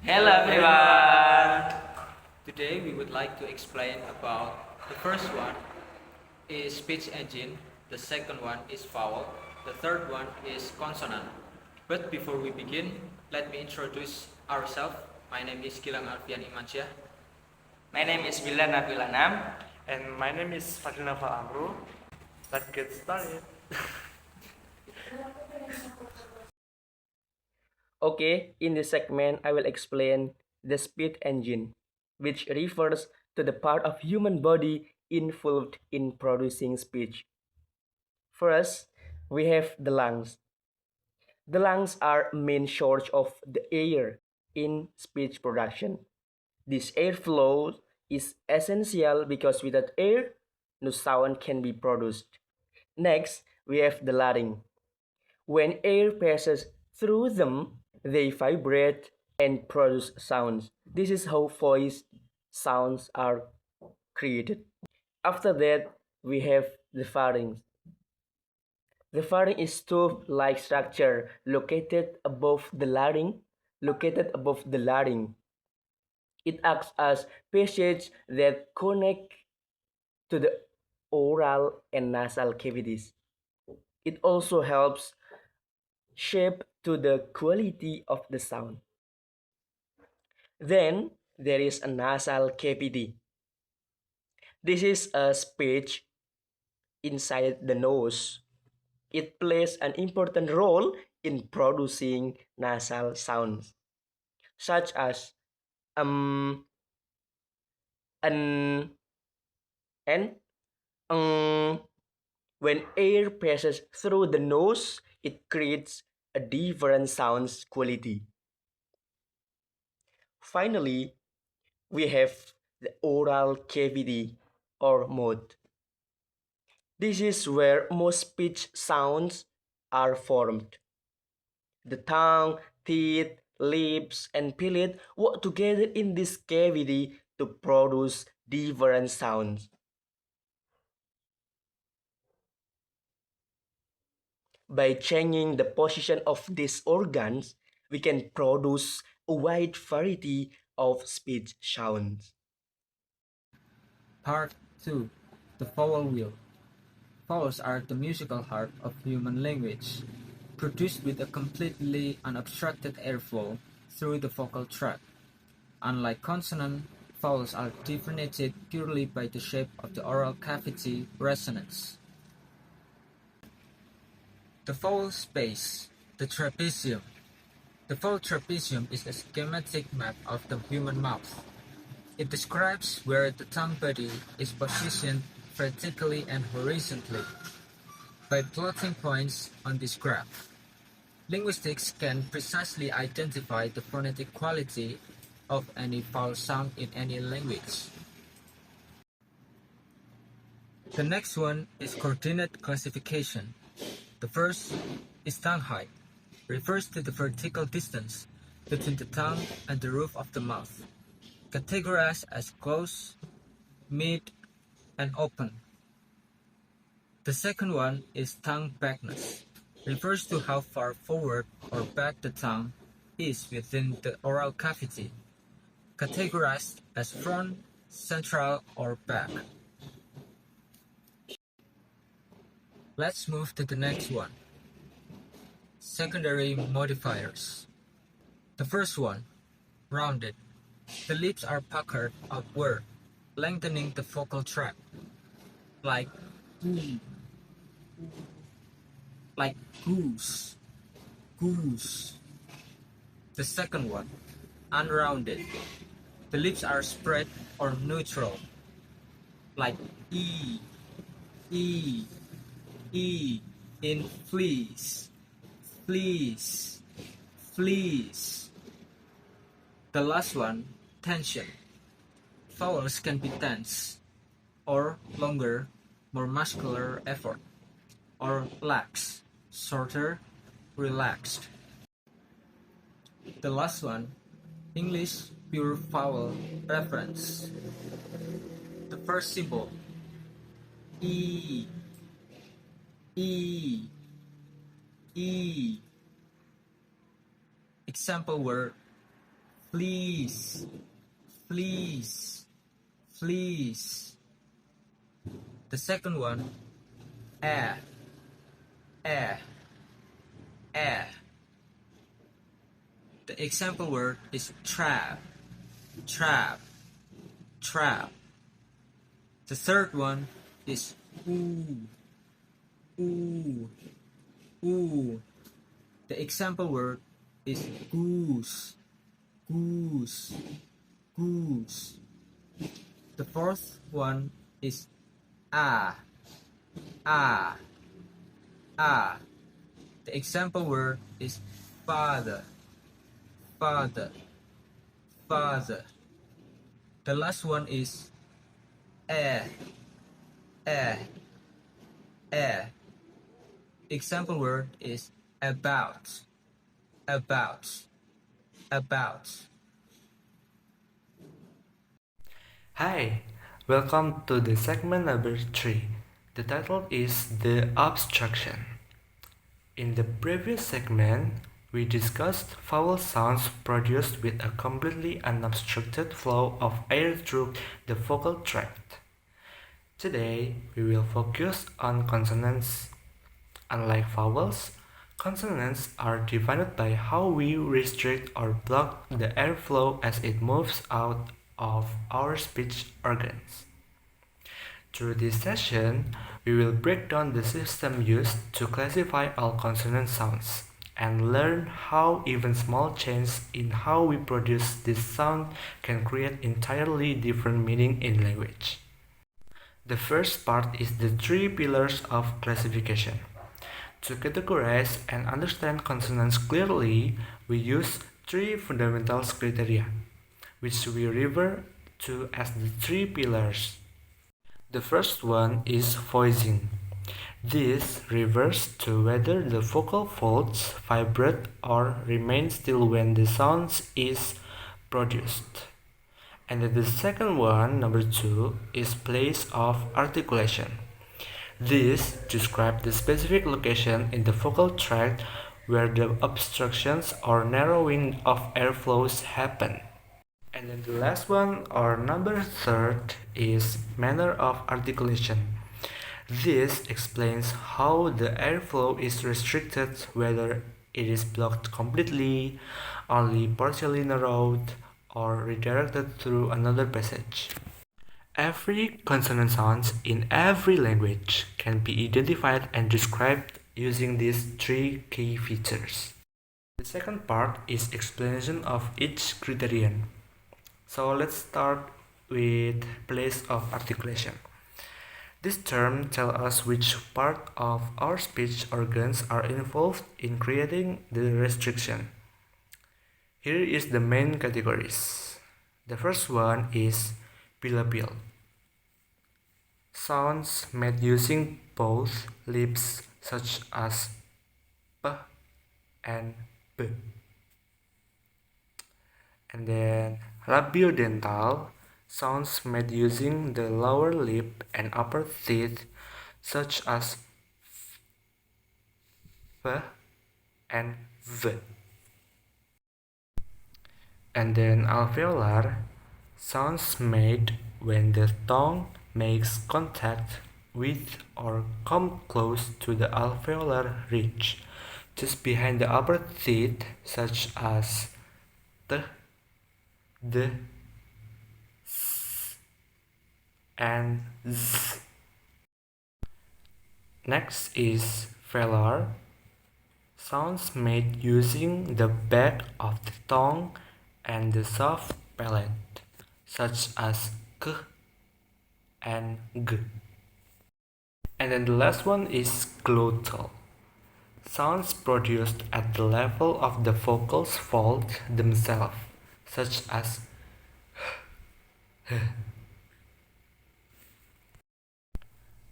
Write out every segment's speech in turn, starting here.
Hello everyone! Today we would like to explain about the first one is speech engine, the second one is vowel, the third one is consonant. But before we begin, let me introduce ourselves. My name is Gilang Alfian Imansyah. My name is Wildan Nafiul Anam. And my name is Fadhil Amru. Let's get started. Okay, in this segment, I will explain the speech engine, which refers to the part of human body involved in producing speech. First, we have the lungs. The lungs are main source of the air in speech production. This airflow is essential because without air, no sound can be produced. Next, we have the larynx. When air passes through them, they vibrate and produce sounds. This is how voice sounds are created. After that, we have the pharynx. The pharynx is tube-like structure located above the larynx. It acts as passage that connect to the oral and nasal cavities. It also helps shape to the quality of the sound. Then there is a nasal cavity. This is a space inside the nose. It plays an important role in producing nasal sounds, such as an, and When air passes through the nose, it creates a different sound quality. Finally, we have the oral cavity or mouth. This is where most speech sounds are formed. The tongue, teeth, lips, and palate work together in this cavity to produce different sounds. By changing the position of these organs, we can produce a wide variety of speech sounds. Part 2. The vowel wheel. Vowels are the musical heart of human language, produced with a completely unobstructed airflow through the vocal tract. Unlike consonant, vowels are differentiated purely by the shape of the oral cavity resonance. The vowel space, the trapezium. The vowel trapezium is a schematic map of the human mouth. It describes where the tongue body is positioned vertically and horizontally. By plotting points on this graph, linguistics can precisely identify the phonetic quality of any vowel sound in any language. The next one is coordinate classification. The first is tongue height, refers to the vertical distance between the tongue and the roof of the mouth, categorized as close, mid, and open. The second one is tongue backness, refers to how far forward or back the tongue is within the oral cavity, categorized as front, central, or back. Let's move to the next one. Secondary modifiers. The first one, rounded. The lips are puckered upward, lengthening the vocal tract, like goose, goose. The second one, unrounded. The lips are spread or neutral, like e, e, e in fleece, fleece, fleece. The last one, tension. Vowels can be tense, or longer, more muscular effort, or lax, shorter, relaxed. The last one, English pure vowel reference. The first symbol, E, E, E. Example word, fleece, fleece, fleece. The second one, air, air, air. The example word is trap, trap, trap. The third one is ooh, ooh, ooh. The example word is goose, goose, goose. The fourth one is ah, ah, ah. The example word is father, father, father. The last one is air, air, air. Example word is about, about, about. Hi, welcome to the segment number 3. The title is The Abstraction. In the previous segment, we discussed vowel sounds produced with a completely unobstructed flow of air through the vocal tract. Today, we will focus on consonants. Unlike vowels, consonants are defined by how we restrict or block the airflow as it moves out of our speech organs. Through this session, we will break down the system used to classify all consonant sounds and learn how even small changes in how we produce this sound can create entirely different meaning in language. The first part is the 3 pillars of classification. To categorize and understand consonants clearly, we use 3 fundamental criteria, which we refer to as the 3 pillars. The first one is voicing. This refers to whether the vocal folds vibrate or remain still when the sound is produced. And then the second one, number 2, is place of articulation. This describes the specific location in the vocal tract where the obstructions or narrowing of airflows happen. And then the last one, or number 3, is manner of articulation. This explains how the airflow is restricted, whether it is blocked completely, only partially narrowed, or redirected through another passage. Every consonant sound in every language can be identified and described using these 3 key features. The second part is explanation of each criterion. So let's start with place of articulation. This term tells us which part of our speech organs are involved in creating the restriction. Here is the main categories. The first one is bilabial. Sounds made using both lips such as p and b. And then labiodental, sounds made using the lower lip and upper teeth such as f and v. And then alveolar, sounds made when the tongue makes contact with or come close to the alveolar ridge, just behind the upper teeth, such as t, d, s, and z. Next is velar, sounds made using the back of the tongue and the soft palate, such as k and g. And then the last one is glottal, sounds produced at the level of the vocal folds themselves, such as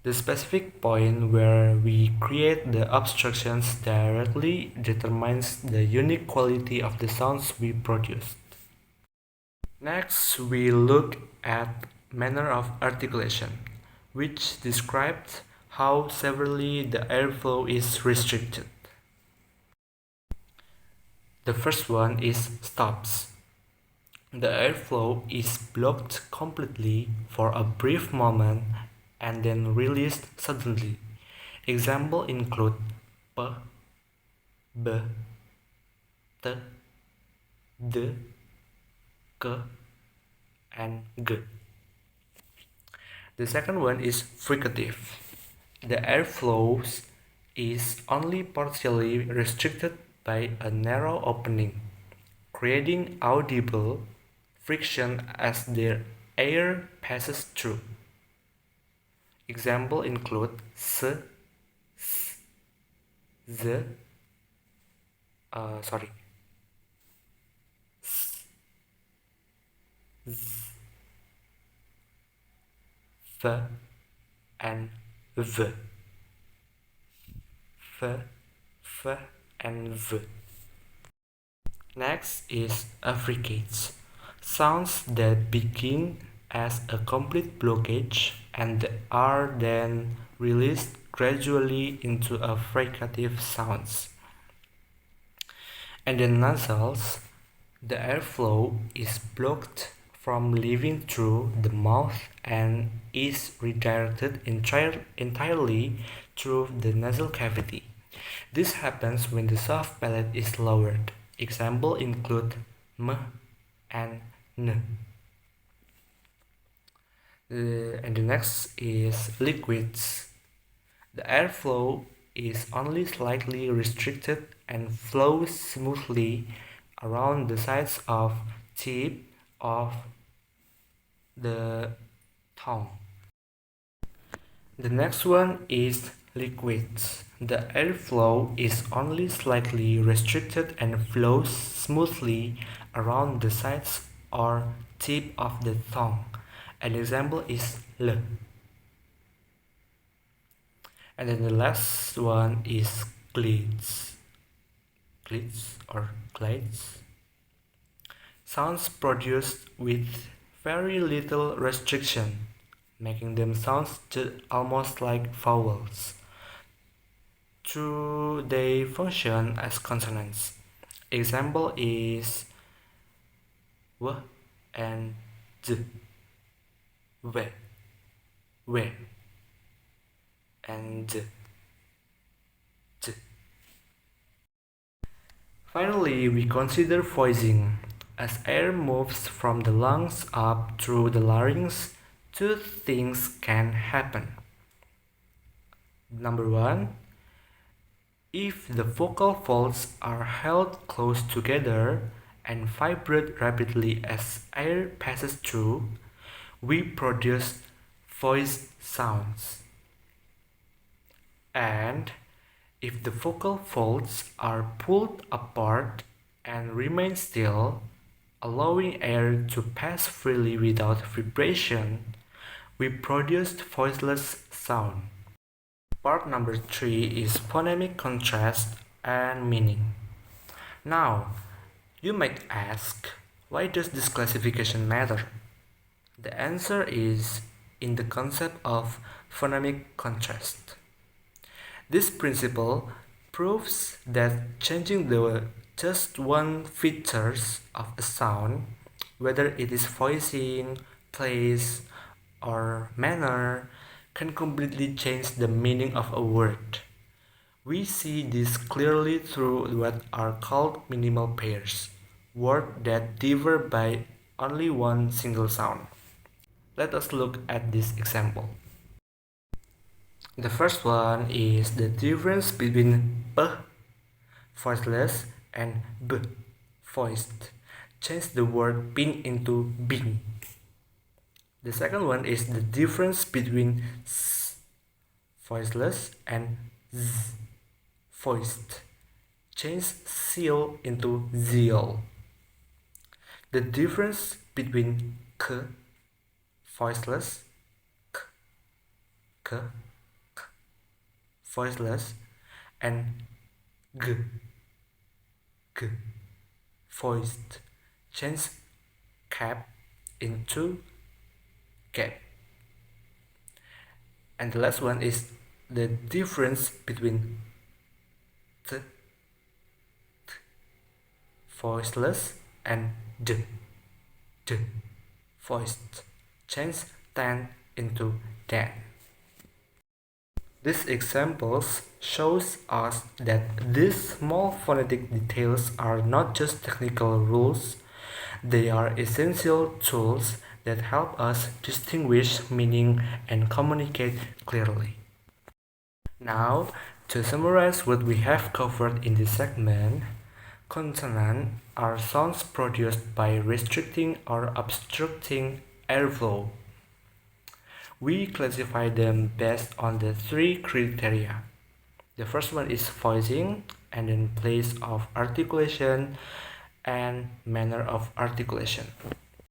the specific point where we create the obstructions directly determines the unique quality of the sounds we produced. Next, we look at manner of articulation, which describes how severely the airflow is restricted. The first one is stops. The airflow is blocked completely for a brief moment and then released suddenly. Examples include p, b, t, d, k, and g. The second one is fricative. The airflow is only partially restricted by a narrow opening, creating audible friction as the air passes through. Examples include s, s, z, sorry, s, z, f, and v. F, f, and v. Next is affricates, sounds that begin as a complete blockage and are then released gradually into a fricative sounds. And the nasals, the airflow is blocked from leaving through the mouth and is redirected entirely through the nasal cavity. This happens when the soft palate is lowered. Examples include m and n. And the next is liquids. The airflow is only slightly restricted and flows smoothly around the sides of tip of the tongue. The next one is liquids. The airflow is only slightly restricted and flows smoothly around the sides or tip of the tongue. An example is L. And then the last one is glides. Glides or glides. Sounds produced with very little restriction, making them sound almost like vowels. True, they function as consonants. Example is w and z, we, and z. Finally, we consider voicing. As air moves from the lungs up through the larynx, two things can happen. Number one, if the vocal folds are held close together and vibrate rapidly as air passes through, we produce voice sounds. And if the vocal folds are pulled apart and remain still, allowing air to pass freely without vibration, we produce voiceless sound. Part number 3 is phonemic contrast and meaning. Now, you might ask, why does this classification matter? The answer is in the concept of phonemic contrast. This principle proves that changing just one features of a sound, whether it is voicing, place, or manner, can completely change the meaning of a word. We see this clearly through what are called minimal pairs, words that differ by only one single sound. Let us look at this example. The first one is the difference between p, voiceless, and b, voiced. Change the word pin into bing. The second one is the difference between s, voiceless, and z, voiced. Change seal into zeal. The difference between k, voiceless, k, k, voiceless, and g, g, voiced. Change cap into gap. And the last one is the difference between t, voiceless, and d, d, voice, change tan into dan. These examples shows us that these small phonetic details are not just technical rules, they are essential tools that help us distinguish meaning and communicate clearly. Now, to summarize what we have covered in this segment, consonants are sounds produced by restricting or obstructing airflow. We classify them based on the three criteria. The first one is voicing, and then place of articulation and manner of articulation.